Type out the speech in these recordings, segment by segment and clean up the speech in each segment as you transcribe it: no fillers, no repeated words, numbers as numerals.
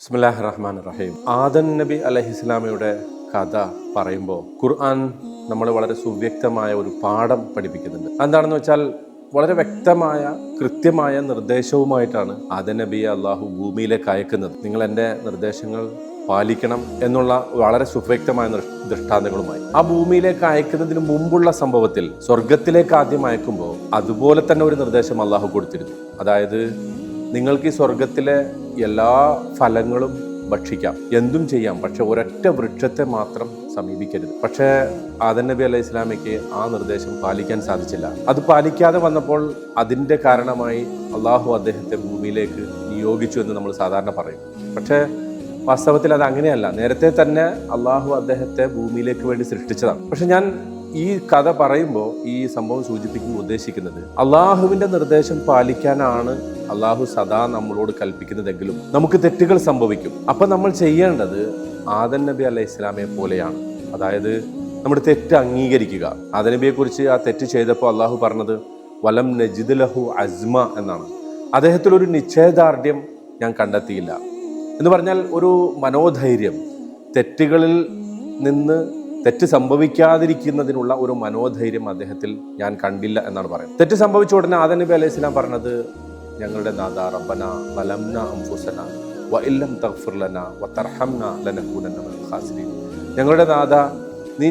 ബിസ്മില്ലാഹിർ റഹ്മാനിർ റഹീം. ആദം നബി അലൈഹിസ്സലാമയുടെ കഥ പറയുമ്പോൾ ഖുർആൻ നമ്മൾ വളരെ സുവ്യക്തമായ ഒരു പാഠം പഠിപ്പിക്കുന്നുണ്ട്. എന്താണെന്ന് വെച്ചാൽ വളരെ വ്യക്തമായ കൃത്യമായ നിർദ്ദേശവുമായിട്ടാണ് ആദം നബിയെ അള്ളാഹു ഭൂമിയിലേക്ക് അയക്കുന്നത്. നിങ്ങൾ എൻ്റെ നിർദ്ദേശങ്ങൾ പാലിക്കണം എന്നുള്ള വളരെ സുവ്യക്തമായ ദൃഷ്ടാന്തങ്ങളുമായി ആ ഭൂമിയിലേക്ക് അയക്കുന്നതിന് മുമ്പുള്ള സംഭവത്തിൽ സ്വർഗത്തിലേക്ക് ആദ്യം അയക്കുമ്പോൾ അതുപോലെ തന്നെ ഒരു നിർദ്ദേശം അള്ളാഹു കൊടുത്തിരുന്നു. അതായത് നിങ്ങൾക്ക് ഈ സ്വർഗത്തിലെ എല്ലാ ഫലങ്ങളും ഭക്ഷിക്കാം, എന്തും ചെയ്യാം, പക്ഷെ ഒരൊറ്റ വൃക്ഷത്തെ മാത്രം സമീപിക്കരുത്. പക്ഷേ ആദം നബി അലൈഹി ഇസ്ലാമയ്ക്ക് ആ നിർദ്ദേശം പാലിക്കാൻ സാധിച്ചില്ല. അത് പാലിക്കാതെ വന്നപ്പോൾ അതിൻ്റെ കാരണമായി അള്ളാഹു അദ്ദേഹത്തെ ഭൂമിയിലേക്ക് നിയോഗിച്ചു എന്ന് നമ്മൾ സാധാരണ പറയും. പക്ഷേ വാസ്തവത്തിൽ അത് അങ്ങനെയല്ല. നേരത്തെ തന്നെ അള്ളാഹു അദ്ദേഹത്തെ ഭൂമിയിലേക്ക് വേണ്ടി സൃഷ്ടിച്ചതാണ്. പക്ഷെ ഞാൻ ഈ കഥ പറയുമ്പോൾ ഈ സംഭവം ഉദ്ദേശിക്കുന്നത് അള്ളാഹുവിൻ്റെ നിർദ്ദേശം പാലിക്കാനാണ് അള്ളാഹു സദാ നമ്മളോട് കൽപ്പിക്കുന്നതെങ്കിലും നമുക്ക് തെറ്റുകൾ സംഭവിക്കും. അപ്പം നമ്മൾ ചെയ്യേണ്ടത് ആദം നബി അലൈഹി ഇസ്ലാമയെ പോലെയാണ്. അതായത് നമ്മുടെ തെറ്റ് അംഗീകരിക്കുക. ആദം നബിയെ കുറിച്ച് ആ തെറ്റ് ചെയ്തപ്പോൾ അള്ളാഹു പറഞ്ഞത് വലം നജിദ് ലഹു അസ്മ എന്നാണ്. അദ്ദേഹത്തിലൊരു നിശ്ചയദാർഢ്യം ഞാൻ കണ്ടെത്തിയില്ല എന്ന് പറഞ്ഞാൽ ഒരു മനോധൈര്യം, തെറ്റുകളിൽ നിന്ന് തെറ്റ് സംഭവിക്കാതിരിക്കുന്നതിനുള്ള ഒരു മനോധൈര്യം അദ്ദേഹത്തിൽ ഞാൻ കണ്ടില്ല എന്നാണ് പറയുന്നത്. തെറ്റ് സംഭവിച്ച ഉടനെ ആദം നബി അലൈഹി സ്വലാം പറഞ്ഞത് ഞങ്ങളുടെ നാഥ റബ്ബന വലംന അൻഫുസന വഇല്ലം തഗ്ഫിർ ലനാ വതർഹംന ലനകൂനന്ന മിനൽ ഖാസിരീൻ. ഞങ്ങളുടെ നാഥ, നീ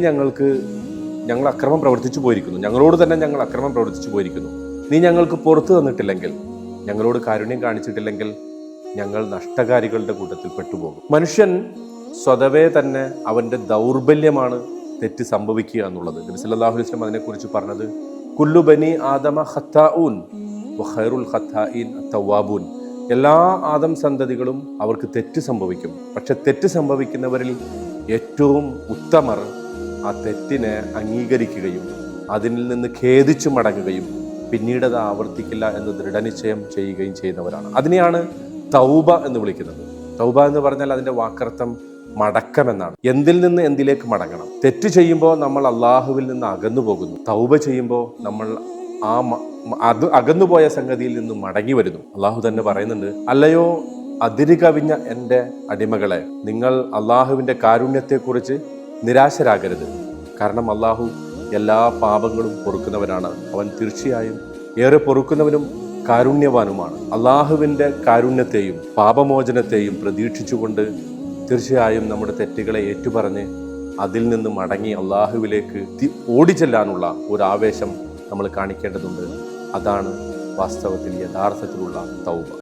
ഞങ്ങൾ അക്രമം പ്രവർത്തിച്ചു പോയിരിക്കുന്നു, ഞങ്ങളോട് തന്നെ ഞങ്ങൾ അക്രമം പ്രവർത്തിച്ചു പോയിരിക്കുന്നു. നീ ഞങ്ങൾക്ക് പുറത്തു തന്നിട്ടില്ലെങ്കിൽ, ഞങ്ങളോട് കാരുണ്യം കാണിച്ചിട്ടില്ലെങ്കിൽ ഞങ്ങൾ നഷ്ടകാരികളുടെ കൂട്ടത്തിൽ പെട്ടുപോകും. മനുഷ്യൻ സ്വതവേ തന്നെ അവൻ്റെ ദൗർബല്യമാണ് തെറ്റ് സംഭവിക്കുക എന്നുള്ളത്. നബി സല്ലല്ലാഹു അലൈഹി വസല്ലം അതിനെക്കുറിച്ച് പറഞ്ഞത് കുല്ലു ബനി ആദമ ഖത്താഊൻ വഖൈറുൽ ഖത്താഈൻ അത്തവാബൂൻ. എല്ലാ ആദം സന്തതികളും അവർക്ക് തെറ്റ് സംഭവിക്കും. പക്ഷെ തെറ്റ് സംഭവിക്കുന്നവരിൽ ഏറ്റവും ഉത്തമർ ആ തെറ്റിനെ അംഗീകരിക്കുകയും അതിൽ നിന്ന് ഖേദിച്ചു മടങ്ങുകയും പിന്നീട് അത് ആവർത്തിക്കില്ല എന്ന് ദൃഢനിശ്ചയം ചെയ്യുകയും ചെയ്യുന്നവരാണ്. അതിനെയാണ് തൗബ എന്ന് വിളിക്കുന്നത്. തൗബ എന്ന് പറഞ്ഞാൽ അതിൻ്റെ വാക്കർത്ഥം മടക്കമെന്നാണ്. എന്തിൽ നിന്ന് എന്തിലേക്ക് മടങ്ങണം. തെറ്റ് ചെയ്യുമ്പോൾ നമ്മൾ അള്ളാഹുവിൽ നിന്ന് അകന്നു പോകുന്നു. തൗബ ചെയ്യുമ്പോൾ നമ്മൾ അത് അകന്നുപോയ സംഗതിയിൽ നിന്ന് മടങ്ങി വരുന്നു. അള്ളാഹു തന്നെ പറയുന്നുണ്ട്, അല്ലയോ അതിര് കവിഞ്ഞ എൻ്റെ അടിമകളെ, നിങ്ങൾ അള്ളാഹുവിൻ്റെ കാരുണ്യത്തെക്കുറിച്ച് നിരാശരാകരുത്. കാരണം അള്ളാഹു എല്ലാ പാപങ്ങളും പൊറുക്കുന്നവനാണ്. അവൻ തീർച്ചയായും ഏറെ പൊറുക്കുന്നവനും കാരുണ്യവാനുമാണ്. അള്ളാഹുവിൻ്റെ കാരുണ്യത്തെയും പാപമോചനത്തെയും പ്രതീക്ഷിച്ചുകൊണ്ട് തീർച്ചയായും നമ്മുടെ തെറ്റുകളെ ഏറ്റുപറഞ്ഞ് അതിൽ നിന്ന് മടങ്ങി അള്ളാഹുവിലേക്ക് ഓടിച്ചെല്ലാനുള്ള ഒരു ആവേശം നമ്മൾ കാണിക്കേണ്ടതുണ്ട്. അതാണ് വാസ്തവത്തിൽ യഥാർത്ഥത്തിലുള്ള തൗബ.